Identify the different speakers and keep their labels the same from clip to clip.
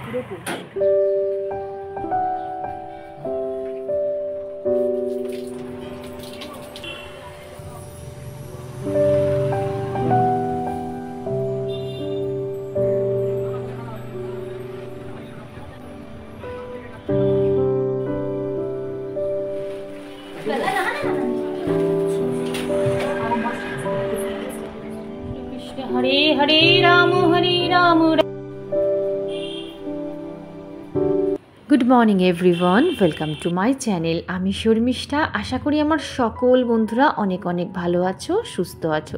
Speaker 1: পুরো পরিষ্কার। Hare Hare Ram good morning everyone, welcome to my channel. আমি শর্মিষ্ঠা। আশা করি আমার সকল বন্ধুরা অনেক অনেক ভালো আছো, সুস্থ আছো।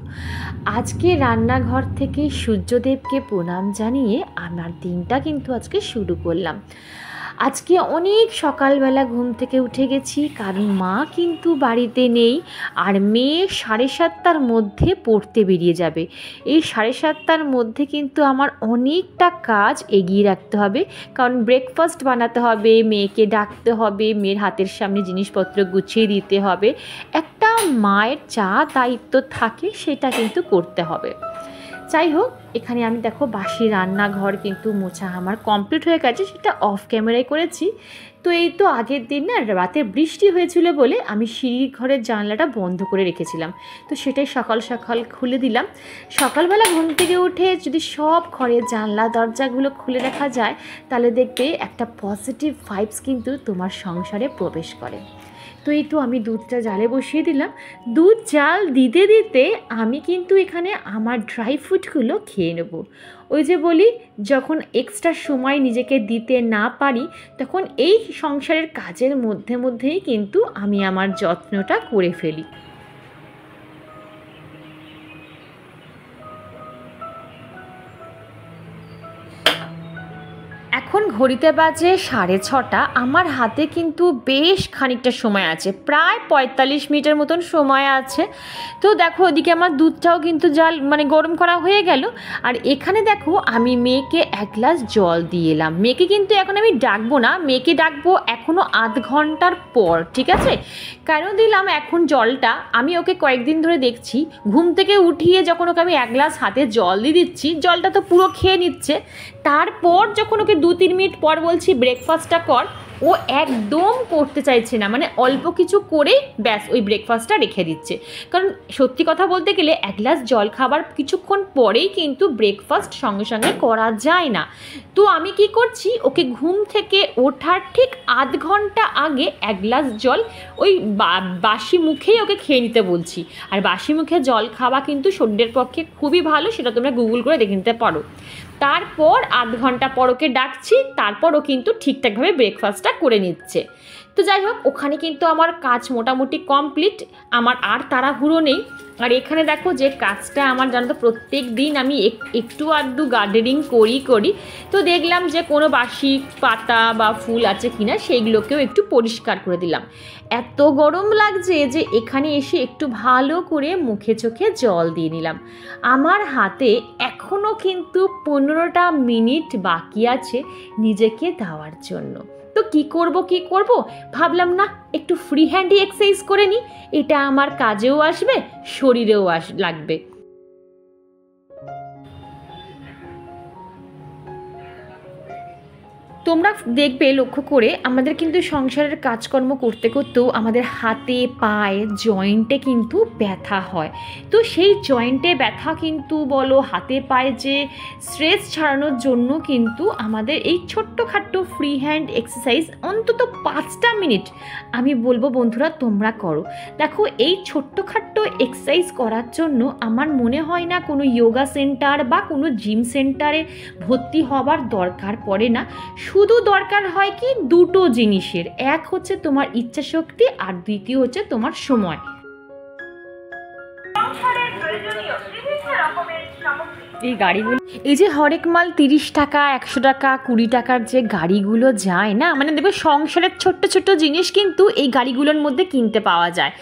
Speaker 1: আজকে রান্নাঘর থেকে সূর্যদেবকে প্রণাম জানিয়ে আমার দিনটা কিন্তু আজকে শুরু করলাম। আজকে অনেক সকালবেলা ঘুম থেকে উঠে গেছি, কারণ মা কিন্তু বাড়িতে নেই, আর মেয়ে 7:30টার মধ্যে পড়তে বেরিয়ে যাবে। এই 7:30টার মধ্যে কিন্তু আমার অনেকটা কাজ এগিয়ে রাখতে হবে, কারণ ব্রেকফাস্ট বানাতে হবে, মেয়েকে ডাকতে হবে, মেয়ের হাতের সামনে জিনিসপত্র গুছিয়ে দিতে হবে। একটা মায়ের যা দায়িত্ব থাকে সেটা কিন্তু করতে হবে। যাই হোক, এখানে আমি দেখো বাসি রান্নাঘর কিন্তু মোছা আমার কমপ্লিট হয়ে গেছে, সেটা অফ ক্যামেরায় করেছি। তো এই তো আগের দিন না রাতে বৃষ্টি হয়েছিল বলে আমি সিঁড়ি ঘরের জানলাটা বন্ধ করে রেখেছিলাম, তো সেটাই সকাল সকাল খুলে দিলাম। সকালবেলা ঘুম থেকে উঠে যদি সব ঘরের জানলা দরজাগুলো খুলে রাখা যায়, তাহলে দেখবে একটা পজিটিভ ভাইবস কিন্তু তোমার সংসারে প্রবেশ করে। তো এই তো আমি দুধটা জালে বসিয়ে দিলাম। দুধ জাল দিতে দিতে আমি কিন্তু এখানে আমার ড্রাই ফ্রুটগুলো খেয়ে নেব। ওই যে বলি, যখন এক্সট্রা সময় নিজেকে দিতে না পারি, তখন এই সংসারের কাজের মধ্যেই কিন্তু আমি আমার যত্নটা করে ফেলি। এখন ঘড়িতে বাজে 6:30। আমার হাতে কিন্তু বেশ খানিকটা সময় আছে, প্রায় 45 মিনিটের মতন সময় আছে। তো দেখো, ওদিকে আমার দুধটাও কিন্তু গরম করা হয়ে গেল। আর এখানে দেখো, আমি মেয়েকে 1 গ্লাস জল দিয়ে এলাম। মেয়েকে কিন্তু এখন আমি ডাকবো না, মেয়েকে ডাকবো এখনও আধ ঘন্টার পর, ঠিক আছে? কেন দিলাম এখন জলটা, আমি ওকে কয়েকদিন ধরে দেখছি, ঘুম থেকে উঠিয়ে যখন ওকে আমি 1 গ্লাস হাতে জল দিয়ে দিচ্ছি, জলটা তো পুরো খেয়ে নিচ্ছে। তারপর যখন ওকে 2-3 মিনিট পর বলছি ব্রেকফাস্টটা কর, ও একদম করতে চাইছে না, অল্প কিছু করেই ব্যাস ওই ব্রেকফাস্টটা রেখে দিচ্ছে। কারণ সত্যি কথা বলতে গেলে 1 গ্লাস জল খাবার কিছুক্ষণ পরেই কিন্তু ব্রেকফাস্ট সঙ্গে সঙ্গে করা যায় না। তো আমি কি করছি, ওকে ঘুম থেকে ওঠার ঠিক আধ ঘন্টা আগে 1 গ্লাস জল ওই বাসি মুখেই ওকে খেয়ে নিতে বলছি। আর বাসি মুখে জল খাওয়া কিন্তু শরীরের পক্ষে খুবই ভালো, সেটা তোমরা গুগল করে দেখে নিতে পারো। তারপর আধ ঘন্টা পর ওকে ডাকছি, তারপর ও কিন্তু ঠিকঠাকভাবে ব্রেকফাস্টটা করে নিচ্ছে। তো যাই হোক, ওখানে কিন্তু আমার কাজ মোটামুটি কমপ্লিট, আমার আর তাড়াহুড়ো নেই। আর এখানে দেখো যে কাজটা আমার জানো তো প্রত্যেক দিন আমি একটু আধটু গার্ডেনিং করি। তো দেখলাম যে কোনো বাসি পাতা বা ফুল আছে কিনা, সেইগুলোকেও একটু পরিষ্কার করে দিলাম। এত গরম লাগছে যে এখানে এসে একটু ভালো করে মুখে চোখে জল দিয়ে নিলাম। আমার হাতে এখনও কিন্তু 15টা মিনিট বাকি আছে নিজেকে দেওয়ার জন্য। তো কি করব ভাবলাম না, একটু ফ্রি হ্যান্ডই এক্সারসাইজ করে নিই, এটা আমার কাজেও আসবে, শরীরেও লাগবে। তোমরা দেখবে লক্ষ্য করে, আমাদের কিন্তু সংসারের কাজকর্ম করতে করতেও আমাদের হাতে পায়ে জয়েন্টে কিন্তু ব্যথা হয়। তো সেই জয়েন্টে ব্যথা কিন্তু বলো, হাতে পায়ে যে স্ট্রেস ছাড়ানোর জন্য কিন্তু আমাদের এই ছোট্টখাট্টো ফ্রি হ্যান্ড এক্সারসাইজ অন্তত 5টা মিনিট আমি বলবো বন্ধুরা তোমরা করো। দেখো, এই ছোট্টখাট্টো এক্সারসাইজ করার জন্য আমার মনে হয় না কোনো যোগা সেন্টার বা কোনো জিম সেন্টারে ভর্তি হবার দরকার পড়ে না। শুধু দরকার হয় কি দুটো জিনিসের, এক হচ্ছে তোমার ইচ্ছা শক্তি, আর দ্বিতীয় হচ্ছে তোমার সময়। এই গাড়িগুলো, এই যে হরেক মাল 30 টাকা 100 টাকা 20 টাকার যে গাড়িগুলো যায় না, দেখবে সংসারের ছোট্ট ছোট্ট জিনিস কিন্তু এই গাড়িগুলোর মধ্যে কিনতে পাওয়া যায়।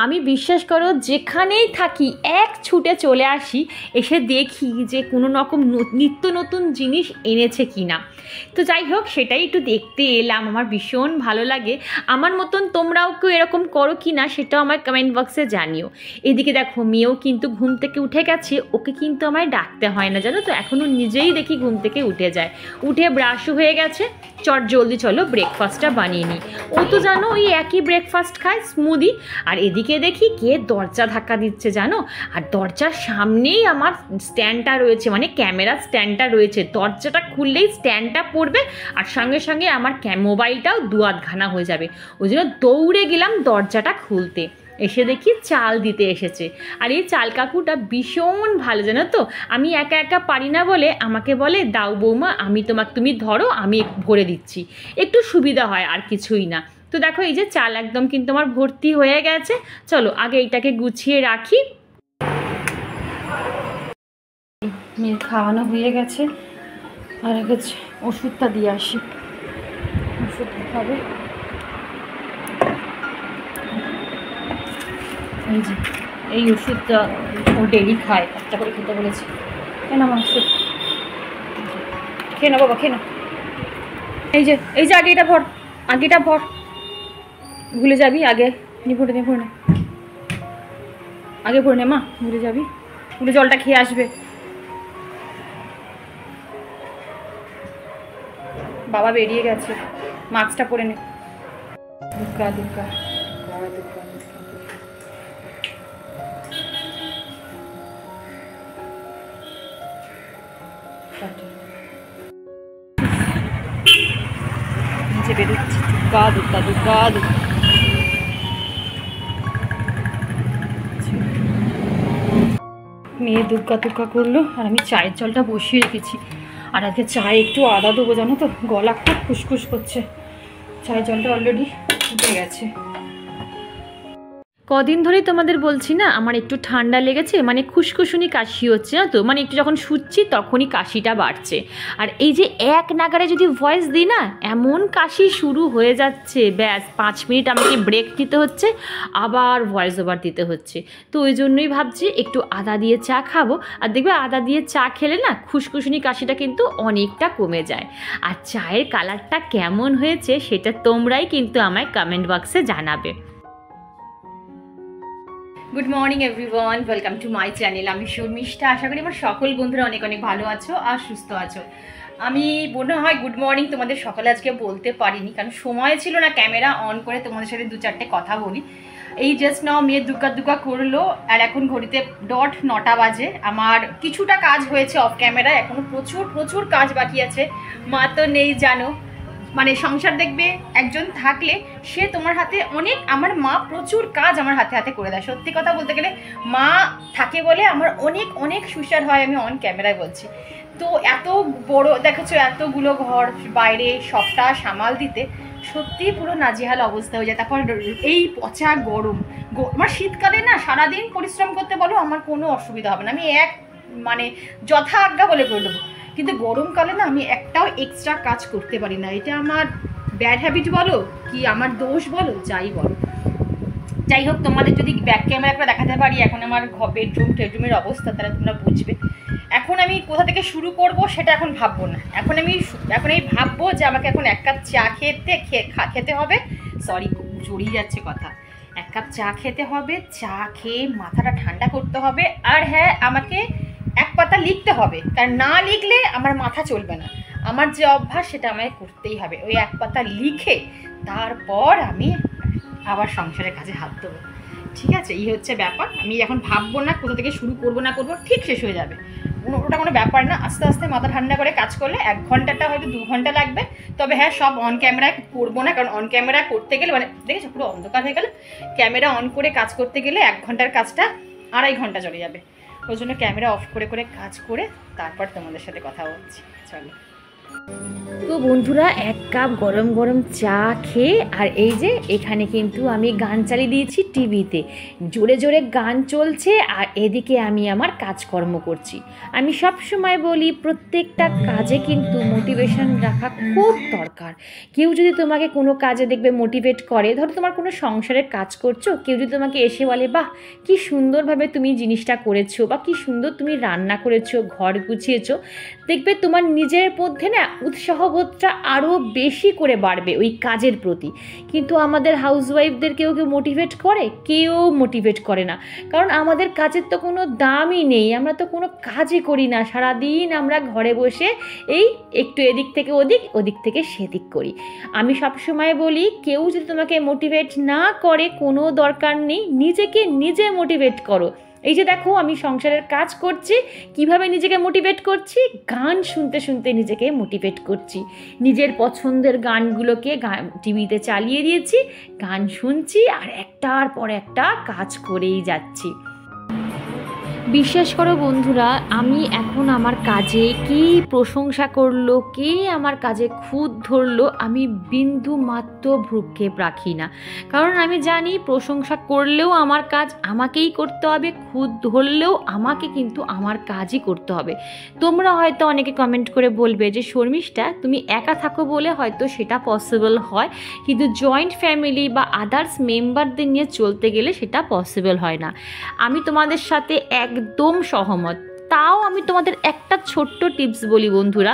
Speaker 1: আমি বিশ্বাস করো, যেখানেই থাকি এক ছুটে চলে আসি, এসে দেখি যে কোনো রকম নিত্য নতুন জিনিস এনেছে কিনা। তো যাই হোক, সেটাই একটু দেখতে এলাম, আমার ভীষণ ভালো লাগে। আমার মতন তোমরাও কেউ এরকম করো কি না, সেটাও আমার কমেন্ট বক্সে জানিও। এদিকে দেখো, মেয়েও কিন্তু ঘুম থেকে উঠে গেছে, ওকে কিন্তু আমায় ডাকতে দিতে হয় না, জানো তো, এখনও নিজেই দেখি ঘুম থেকে উঠে যায়। উঠে ব্রাশও হয়ে গেছে, চট জলদি চলো ব্রেকফাস্টটা বানিয়ে নিই। ও তো জানো ওই একই ব্রেকফাস্ট খায়, স্মুদি। আর এদিকে দেখি কে দরজা ধাক্কা দিচ্ছে জানো, আর দরজার সামনেই আমার স্ট্যান্ডটা রয়েছে, মানে ক্যামেরার স্ট্যান্ডটা রয়েছে। দরজাটা খুললেই স্ট্যান্ডটা পড়বে আর সঙ্গে সঙ্গে আমার মোবাইলটাও দুয়াতখানা হয়ে যাবে। ওই জন্য দৌড়ে গেলাম দরজাটা খুলতে। এসে দেখি চাল দিতে এসেছে। আর এই চাল কাকুটা ভীষণ ভালো, জানো তো। আমি একা একা পারি না বলে আমাকে বলে, দাও বৌমা, তুমি ধরো, আমি ভরে দিচ্ছি, একটু সুবিধা হয়, আর কিছুই না। তো দেখো এই যে চাল একদম কিন্তু আমার ভর্তি হয়ে গেছে। চলো আগে এইটাকে গুছিয়ে রাখি। মেয়ের খাওয়ানো হয়ে গেছে, আর আগে ওষুধটা দিয়ে আসি, ওষুধ খাবে। এই যে এই ওষুধটা ও ডেলি খায়, একটা করে খেতে বলেছে। কেন আমার ওষুধ খেয়ে না বাবা, খেয়ে না। এই যে আগে এটা ভর, আগেটা ভর, ভুলে যাবি। আগে ভরে নে, আগে ভরে নে মা, ভুলে যাবি, ভুলে জলটা খেয়ে আসবে। বাবা বেরিয়ে গেছে, মাস্কটা পরে নে। দুঃখা দুঃখা দুঃখা নিচে বেরোচ্ছি, দুঃখা দুঃখা দুঃখা দুঃখা। মেয়ে দুগ্গা দুগ্গা করলো, আর আমি চায়ের জলটা বসিয়ে রেখেছি। আর আগে চায়ে একটু আদা দেবো, জানো তো, গলা খুব খুসখুস করছে। চায়ের জলটা অলরেডি ফুটে গেছে। কদিন ধরেই তোমাদের বলছি না, আমার একটু ঠান্ডা লেগেছে, মানে খুশখুশুনি কাশি হচ্ছে না তো, মানে একটু যখন শুচ্ছি তখনই কাশিটা বাড়ছে। আর এই যে এক নাগারে যদি ভয়েস দিই না, এমন কাশি শুরু হয়ে যাচ্ছে, ব্যাস 5 মিনিট আমাকে ব্রেক দিতে হচ্ছে, আবার ভয়েস ওভার দিতে হচ্ছে। তো ওই জন্যই ভাবছি একটু আদা দিয়ে চা খাবো। আর দেখবে আদা দিয়ে চা খেলে না খুশখুশুনি কাশিটা কিন্তু অনেকটা কমে যায়। আর চায়ের কালারটা কেমন হয়েছে সেটা তোমরাই কিন্তু আমায় কমেন্ট বক্সে জানাবে। Good morning everyone, welcome to my channel. আমি শর্মিষ্ঠা। আশা করি আমার সকল বন্ধুরা অনেক অনেক ভালো আছো আর সুস্থ আছো। আমি মনে হয় গুড মর্নিং তোমাদের সকালে আজকে বলতে পারিনি, কারণ সময় ছিল না ক্যামেরা অন করে তোমাদের সাথে 2-4টে কথা বলি। এই জাস্ট নাও মেয়ে দুগ্গা করলো, আর এখন ঘড়িতে ডট 9টা বাজে। আমার কিছুটা কাজ হয়েছে অফ ক্যামেরায়, এখনও প্রচুর কাজ বাকি আছে। মা তো নেই জানো, মানে সংসার দেখবে একজন থাকলে সে তোমার হাতে অনেক, আমার মা প্রচুর কাজ আমার হাতে করে দেয়। সত্যি কথা বলতে গেলে মা থাকে বলে আমার অনেক সুবিচার হয়, আমি অন ক্যামেরায় বলছি। তো এত বড় দেখেছো, এতগুলো ঘর বাইরে সবটা সামাল দিতে সত্যি পুরো নাজেহাল অবস্থা হয়ে যায়। তারপর এই পচা গরম, আমার শীতকালে না সারাদিন পরিশ্রম করতে বলো আমার কোনো অসুবিধা হবে না, আমি মানে যথা আজ্ঞা বলে করে দেবো। কিন্তু গরমকালে না আমি একটাও এক্সট্রা কাজ করতে পারি না। এটা আমার ব্যাড হ্যাবিট বলো কি আমার দোষ বলো, যাই বলো। যাই হোক, তোমাদের যদি ব্যাক ক্যামেরা করে দেখাতে পারি এখন আমার বেডরুমের অবস্থা, তাহলে তোমরা বুঝবে। এখন আমি কোথা থেকে শুরু করব সেটা এখন ভাববো না। এখন আমি ভাববো যে আমাকে এখন 1 কাপ চা খেতে হবে। সরি, জড়িয়ে যাচ্ছে কথা। 1 কাপ চা খেতে হবে, চা খেয়ে মাথাটা ঠান্ডা করতে হবে। আর হ্যাঁ, আমাকে 1 পাতা লিখতে হবে, কারণ না লিখলে আমার মাথা চলবে না। আমার যে অভ্যাস সেটা আমায় করতেই হবে। ওই 1 পাতা লিখে তারপর আমি আবার সংসারের কাজে হাত দেবো। ঠিক আছে, এই হচ্ছে ব্যাপার। আমি এখন ভাববো না কোথা থেকে শুরু করবো না করবো, ঠিক শেষ হয়ে যাবে। ওটা কোনো ব্যাপার না। আস্তে আস্তে মাথা ঠান্ডা করে কাজ করলে 1 ঘন্টাটা হয়তো 2 ঘন্টা লাগবে। তবে হ্যাঁ, সব অন ক্যামেরায় করবো না, কারণ অন ক্যামেরা করতে গেলে মানে দেখেছো পুরো অন্ধকার হয়ে গেলে, ক্যামেরা অন করে কাজ করতে গেলে 1 ঘন্টার কাজটা 2.5 ঘন্টা চলে যাবে। ওই জন্য ক্যামেরা অফ করে কাজ করে তারপর তোমাদের সাথে কথা হচ্ছে। চলো। তো বন্ধুরা, 1 কাপ গরম গরম চা খেয়ে, আর এই যে এখানে কিন্তু আমি গান চালিয়ে দিয়েছি টিভিতে, জোরে জোরে গান চলছে, আর এদিকে আমি আমার কাজকর্ম করছি। আমি সব সময় বলি প্রত্যেকটা কাজে কিন্তু মোটিভেশন রাখা খুব দরকার। কেউ যদি তোমাকে কোনো কাজে দেখবে মোটিভেট করে, ধরো তোমার কোনো সংসারের কাজ করছো, কেউ যদি তোমাকে এসে বলে বাহ কি সুন্দরভাবে তুমি জিনিসটা করেছো, বা কি সুন্দর তুমি রান্না করেছো, ঘর গুছিয়েছো, দেখবে তোমার নিজের মধ্যে না না উৎসাহবোধটা আরও বেশি করে বাড়বে ওই কাজের প্রতি। কিন্তু আমাদের হাউসওয়াইফদের কেউ মোটিভেট করে? কেউ মোটিভেট করে না, কারণ আমাদের কাজের তো কোনো দামই নেই, আমরা তো কোনো কাজই করি না, সারাদিন আমরা ঘরে বসে এই একটু এদিক থেকে ওদিক, ওদিক থেকে সেদিক করি। আমি সবসময় বলি, কেউ যদি তোমাকে মোটিভেট না করে কোনো দরকার নেই, নিজেকে নিজে মোটিভেট করো। এই যে দেখো আমি সংসারের কাজ করছি, কিভাবে নিজেকে মোটিভেট করছি, গান শুনতে শুনতে নিজেকে মোটিভেট করছি। নিজের পছন্দের গানগুলোকে টিভিতে চালিয়ে দিয়েছি, গান শুনছি আর একটার পর একটা কাজ করেই যাচ্ছি। বিশ্বাস করো বন্ধুরা, আমি এখন আমার কাজে কে প্রশংসা করলো, কে আমার কাজে খুঁত ধরলো, আমি বিন্দু মাত্র ভ্রুক্ষেপ রাখি না। কারণ আমি জানি প্রশংসা করলেও আমার কাজ আমাকেই করতে হবে, খুঁত ধরলেও আমাকে কিন্তু আমার কাজই করতে হবে। তোমরা হয়তো অনেকে কমেন্ট করে বলবে যে শর্মিষ্ঠা তুমি একা থাকো বলে হয়তো সেটা পসিবল হয়, কিন্তু জয়েন্ট ফ্যামিলি বা আদার্স মেম্বারদের নিয়ে চলতে গেলে সেটা পসিবল হয় না। আমি তোমাদের সাথে একদম সহমত। তাও আমি তোমাদের একটা ছোট্ট টিপস বলি বন্ধুরা,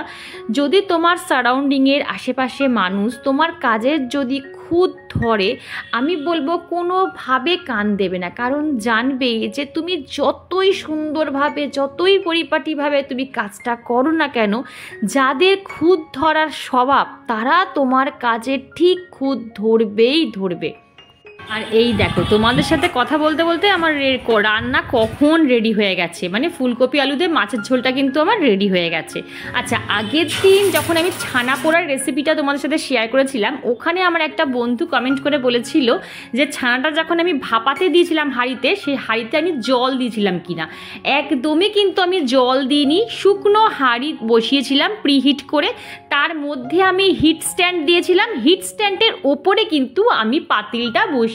Speaker 1: যদি তোমার সারাউন্ডিংয়ের আশেপাশে মানুষ তোমার কাজের যদি খুঁত ধরে, আমি বলবো কোনোভাবে কান দেবে না, কারণ জানবে যে তুমি যতই সুন্দরভাবে, যতই পরিপাটিভাবে তুমি কাজটা করো না কেন, যাদের খুঁত ধরার স্বভাব তারা তোমার কাজে ঠিক খুঁত ধরবেই ধরবে। আর এই দেখো তোমাদের সাথে কথা বলতে বলতে আমার রান্না কখন রেডি হয়ে গেছে, মানে ফুলকপি আলু দিয়ে মাছের ঝোলটা কিন্তু আমার রেডি হয়ে গেছে। আচ্ছা, আগের দিন যখন আমি ছানা পোড়ার রেসিপিটা তোমাদের সাথে শেয়ার করেছিলাম, ওখানে আমার একটা বন্ধু কমেন্ট করে বলেছিল যে ছানাটা যখন আমি ভাপাতে দিয়েছিলাম হাঁড়িতে, সেই হাঁড়িতে আমি জল দিয়েছিলাম কিনা। একদমই কিন্তু আমি জল দিইনি, শুকনো হাঁড়ি বসিয়েছিলাম প্রিহিট করে, তার মধ্যে আমি হিট স্ট্যান্ড দিয়েছিলাম, হিট স্ট্যান্ডের ওপরে কিন্তু আমি পাতিলটা বসিয়ে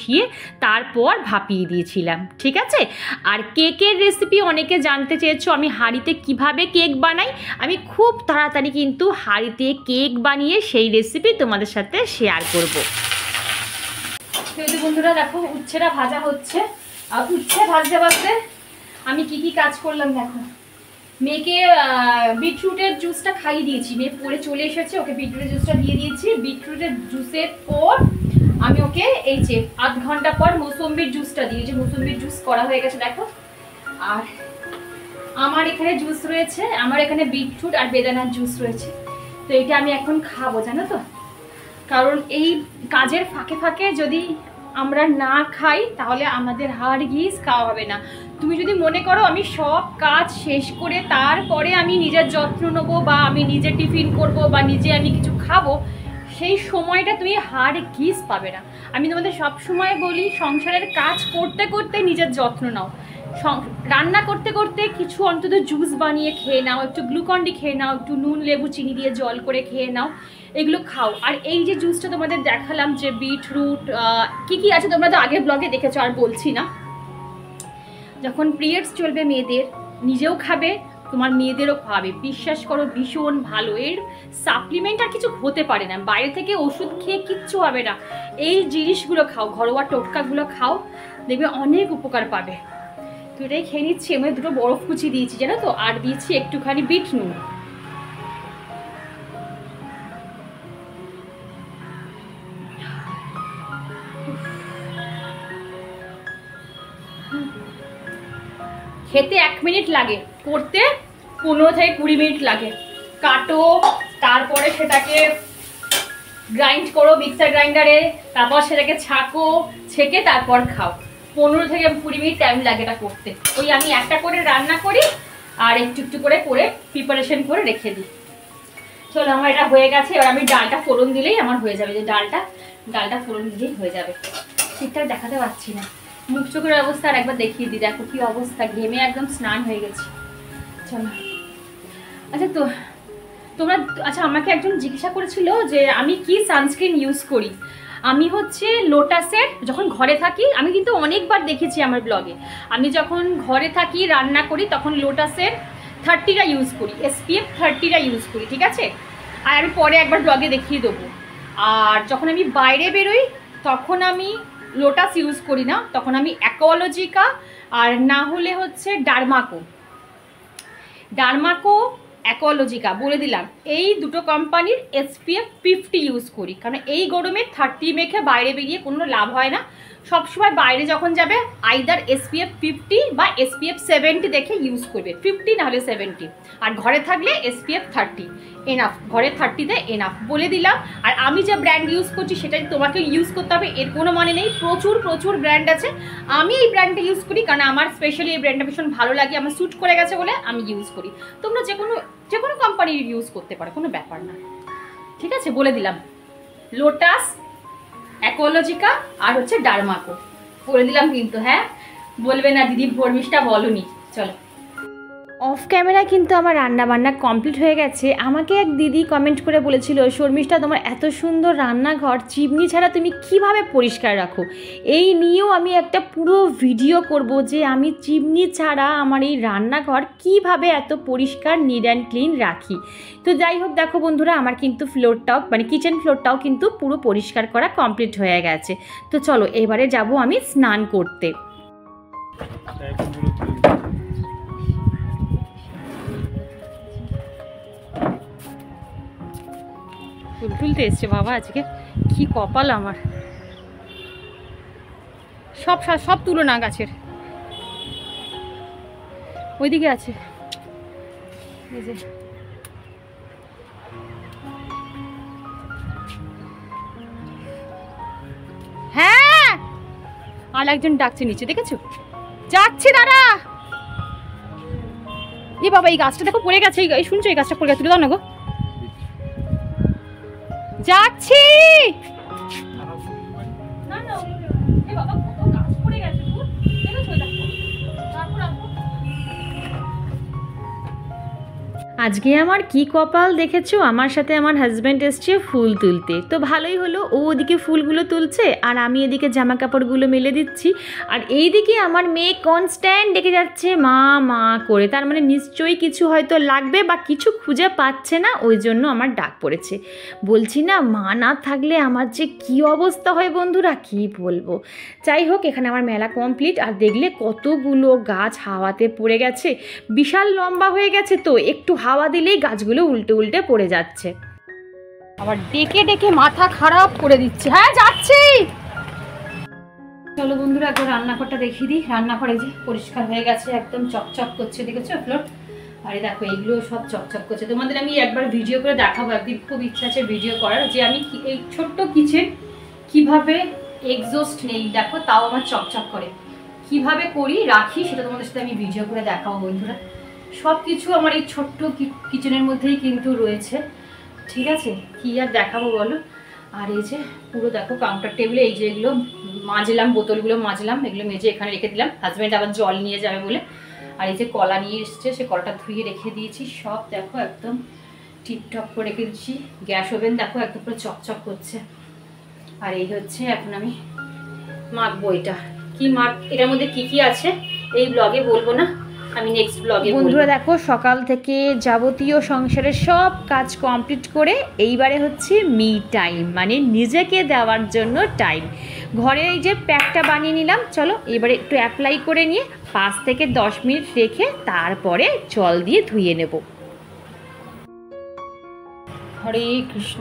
Speaker 1: তারপর ভাপিয়ে দিয়েছিলাম, ঠিক আছে। আর কেকের রেসিপি অনেকে জানতে চেয়েছো আমি হাঁড়িতে কিভাবে কেক বানাই, আমি খুব তাড়াতাড়ি কিন্তু হাঁড়িতে কেক বানিয়ে সেই রেসিপি তোমাদের সাথে শেয়ার করব। বন্ধুরা দেখো উচ্ছেটা ভাজা হচ্ছে, আর উচ্ছে ভাজতে ভাজতে আমি কি কাজ করলাম দেখো। মেয়েকে বিটরুটের জুসটা খাইয়ে দিয়েছি, মেয়ে পড়ে চলে এসেছে, ওকে বিটরুটের জুসটা দিয়ে দিয়েছি। বিটরুটের জুসের পর আমি ওকে এই যে আধ ঘন্টা পর মৌসম্বির জুসটা দিই, যে মৌসম্বির জুস করা হয়ে গেছে দেখো। আর আমার এখানে জুস রয়েছে, আমার এখানে বিটরুট আর বেদানার জুস রয়েছে, তো এটা আমি এখন খাবো জানো তো। কারণ এই কাজের ফাঁকে ফাঁকে যদি আমরা না খাই তাহলে আমাদের হাড় গিজ খাওয়া হবে না। তুমি যদি মনে করো আমি সব কাজ শেষ করে তারপরে আমি নিজের যত্ন নেবো, বা আমি নিজে টিফিন করব, বা নিজে আমি কিছু খাবো, সেই সময়টা তুমি হাড় গিজ পাবে না। আমি তোমাদের সব সময় বলি সংসারের কাজ করতে করতে নিজের যত্ন নাও, রান্না করতে করতে কিছু অন্তত জুস বানিয়ে খেয়ে নাও, একটু গ্লুকন্ডি খেয়ে নাও, একটু নুন লেবু চিনি দিয়ে জল করে খেয়ে নাও, এগুলো খাও। আর এই যে জুসটা তোমাদের দেখালাম যে বিটরুট কি আছে তোমরা তো আগের ব্লগে দেখেছো, আর বলছি না। যখন পিরিয়ডস চলবে মেয়েদের, নিজেও খাবে, তোমার মেয়েদেরও খাওয়াবে, বিশ্বাস করো ভীষণ ভালো। এর সাপ্লিমেন্ট আর কিছু হতে পারে না, বাইরে থেকে ওষুধ খেয়ে কিচ্ছু হবে না। এই জিনিসগুলো খাও, ঘরোয়া টোটকাগুলো খাও, দেখবে অনেক উপকার পাবে। তো এটাই খেয়ে নিচ্ছি, আমি দুটো বরফ কুচি দিয়েছি জানো তো, আর দিয়েছি একটুখানি বিট নুন। খেতে 1 মিনিট লাগে, করতে 15 থেকে 20 মিনিট লাগে। কাটো, তারপরে সেটাকে গ্রাইন্ড করো মিক্সার গ্রাইন্ডারে, তারপর সেটাকে ছাকো, ছেঁকে তারপর খাও। 15 থেকে 20 মিনিট টাইম লাগে এটা করতে। ওই আমি একটা করে রান্না করি আর একটু একটু করে প্রিপারেশন করে রেখে দিই। চলো আমার এটা হয়ে গেছে, এবার আমি ডালটা ফোড়ন দিলেই আমার হয়ে যাবে, যে ডালটা ফোড়ন দিলেই হয়ে যাবে। ঠিকঠাক দেখাতে পারছি না, মুখ চোখের অবস্থা আর একবার দেখিয়ে দিই, দেখো কি অবস্থা, ঘেমে একদম স্নান হয়ে গেছি। চলো আচ্ছা, তো তোমরা আমাকে একজন জিজ্ঞাসা করেছিল যে আমি কি সানস্ক্রিন ইউজ করি। আমি হচ্ছে লোটাসের, যখন ঘরে থাকি, আমি কিন্তু অনেকবার দেখেছি আমার ব্লগে, আমি যখন ঘরে থাকি রান্না করি তখন লোটাসের 30টা ইউজ করি, SPF 30টা ইউজ করি, ঠিক আছে। আর আমি পরে একবার ব্লগে দেখিয়ে দেবো। আর যখন আমি বাইরে বেরোই তখন আমি লোটাস ইউজ করি না, তখন আমি অ্যাকোলজিকা আর না হলে হচ্ছে ডার্মাকো অ্যাকোলজিকা, বলে দিলাম এই দুটো কোম্পানির SPF 50 ইউজ করি, কারণ এই গরমে 30 মেখে বাইরে বেরিয়ে কোনো লাভ হয় না। সবসময় বাইরে যখন যাবে আইদার SPF 50 বা SPF 70 দেখে ইউজ করবে, 50 নাহলে 70। আর ঘরে থাকলে SPF 30 এনাফ, ঘরে 30তে এনাফ, বলে দিলাম। আর আমি যে ব্র্যান্ড ইউজ করছি সেটা তোমাকে ইউজ করতে হবে এর কোনো মানে নেই, প্রচুর প্রচুর ব্র্যান্ড আছে। আমি এই ব্র্যান্ডটা ইউজ করি কারণ আমার স্পেশালি এই ব্র্যান্ডটা ভীষণ ভালো লাগে, আমার স্যুট করে গেছে বলে আমি ইউজ করি। তোমরা যে কোনো কোম্পানির ইউজ করতে পারো, কোনো ব্যাপার না, ঠিক আছে? বলে দিলাম লোটাস, অ্যাকোলজিকা আর হচ্ছে ডার্মাকো, বলে দিলাম কিন্তু। হ্যাঁ, বলবে না দিদি ভর্মিষ্টা বলনি। চলো, অফ ক্যামেরা কিন্তু আমার রান্না বান্না কমপ্লিট হয়ে গেছে। আমাকে এক দিদি কমেন্ট করে বলেছিল, শর্মিষ্ঠা তোমার এত সুন্দর রান্নাঘর, চিমনি ছাড়া তুমি কিভাবে পরিষ্কার রাখো? এই নিয়েও আমি একটা পুরো ভিডিও করব যে আমি চিমনি ছাড়া আমার এই রান্নাঘর কিভাবে এত পরিষ্কার নিট অ্যান্ড ক্লিন রাখি। তো যাই হোক, দেখো বন্ধুরা, আমার কিন্তু ফ্লোরটাও মানে কিচেন ফ্লোরটাও কিন্তু পুরো পরিষ্কার করা কমপ্লিট হয়ে গেছে। তো চলো এবারে যাব আমি স্নান করতে। ফুল তুলতে এসছে বাবা, আজকে কি কপাল আমার। সব সব তুলো না গাছের, ওইদিকে আছে। এই যে হ্যাঁ, আর একজন ডাকছে নিচে, দেখেছো? যাচ্ছে দাঁড়া। এ বাবা, এই গাছটা দেখো পড়ে গেছে, এই শুনছো, এই গাছটা পড়ে গেছে, তুলে দাও না গো। যাচ্ছি। আজকে আমার কি কপাল দেখেছো, আমার সাথে আমার হাজব্যান্ড এসছে ফুল তুলতে। তো ভালোই হলো, ও ওদিকে ফুলগুলো তুলছে আর আমি এদিকে জামা কাপড়গুলো মেলে দিচ্ছি। আর এইদিকে আমার মেয়ে কনস্ট্যান্ট ডেকে যাচ্ছে মা মা করে, তার মানে নিশ্চয়ই কিছু হয়তো লাগবে বা কিছু খুঁজে পাচ্ছে না, ওই জন্য আমার ডাক পড়েছে। বলছি না, মা না থাকলে আমার যে কি অবস্থা হয় বন্ধুরা, কি বলবো। যাই হোক, এখানে আমার মেলা কমপ্লিট। আর দেখলে কতগুলো গাছ হাওয়াতে পড়ে গেছে, বিশাল লম্বা হয়ে গেছে, তো একটু হাওয়া দিলেই গাছগুলো উল্টে উল্টে পড়ে যাচ্ছে। আবার ডেকে ডেকে মাথা খারাপ করে দিচ্ছে। হ্যাঁ, যাচ্ছি। চলো বন্ধুরা, একবার রান্নাঘরটা দেখিয়ে দিই। রান্নাঘরে যে পরিষ্কার হয়ে গেছে, একদম চকচক করছে, দেখেছো ফ্লোর? আরে দেখো, এইগুলো সব চকচক করছে। তোমাদের আমি একবার ভিডিও করে দেখাবো, একদিন খুব ইচ্ছা আছে ভিডিও করার, যে আমি এই ছোট্ট কিচেন কিভাবে এক্সস্ট নেই দেখো, তাও আমার চকচক করে, কিভাবে করি রাখি, সেটা তোমাদের সাথে আমি ভিডিও করে দেখাবো বন্ধুরা। সব কিছু আমার এই ছোট্ট কিচেনের মধ্যেই কিন্তু রয়েছে, ঠিক আছে? কি আর দেখাবো বলো। আর এই যে পুরো দেখো কাউন্টার টেবিলে এই যে এগুলো মাজলাম, বোতলগুলো মাজলাম, এগুলো মেজে এখানে রেখে দিলাম, হাজব্যান্ড আবার জল নিয়ে যাবে বলে। আর এই যে কলা নিয়ে এসছে, সে কলাটা ধুয়ে রেখে দিয়েছি, সব দেখো একদম টিপটপ করে রেখে দিচ্ছি। গ্যাস ওভেন দেখো একদম পুরো চকচক করছে। আর এই হচ্ছে এখন আমি মাখবো। এটা কি মাখ, এটার মধ্যে কি কি আছে এই ব্লগে বলবো না, আমি নেক্সট ব্লগে। বন্ধুরা দেখো, সকাল থেকে যাবতীয় সংসারের সব কাজ কমপ্লিট করে এইবারে হচ্ছে মি টাইম, মানে নিজেকে দেওয়ার জন্য টাইম। ঘরে এই যে প্যাকটা বানিয়ে নিলাম, চলো এবারে একটু অ্যাপ্লাই করে নিয়ে 5 থেকে 10 মিনিট রেখে তারপরে জল দিয়ে ধুয়ে নেব। হরে কৃষ্ণ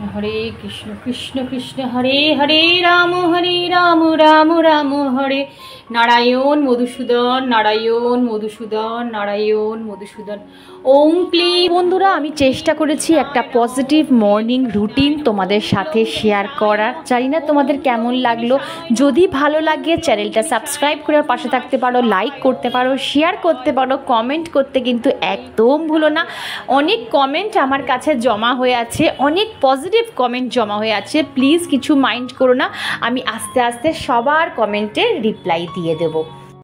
Speaker 1: কৃষ্ণ কৃষ্ণ হরে হরে, রাম রাম রাম হরে, নারায়ণ মধুসূদন নারায়ণ মধুসূদন নারায়ণ মধুসূদন, ওম ক্লিম। বন্ধুরা, আমি চেষ্টা করেছি একটা পজিটিভ মর্নিং রুটিন তোমাদের সাথে শেয়ার করার। জানি না তোমাদের কেমন লাগলো। যদি ভালো লাগে চ্যানেলটা সাবস্ক্রাইব করে পাশে থাকতে পারো, লাইক করতে পারো, শেয়ার করতে পারো, কমেন্ট করতে কিন্তু একদম ভুলো না। অনেক কমেন্ট আমার কাছে জমা হয়ে আছে, অনেক পজিটিভ কমেন্ট জমা হয়ে আছে, প্লিজ কিছু মাইন্ড করো না, আমি আস্তে আস্তে সবার কমেন্টের রিপ্লাই দিয়ে দেবো।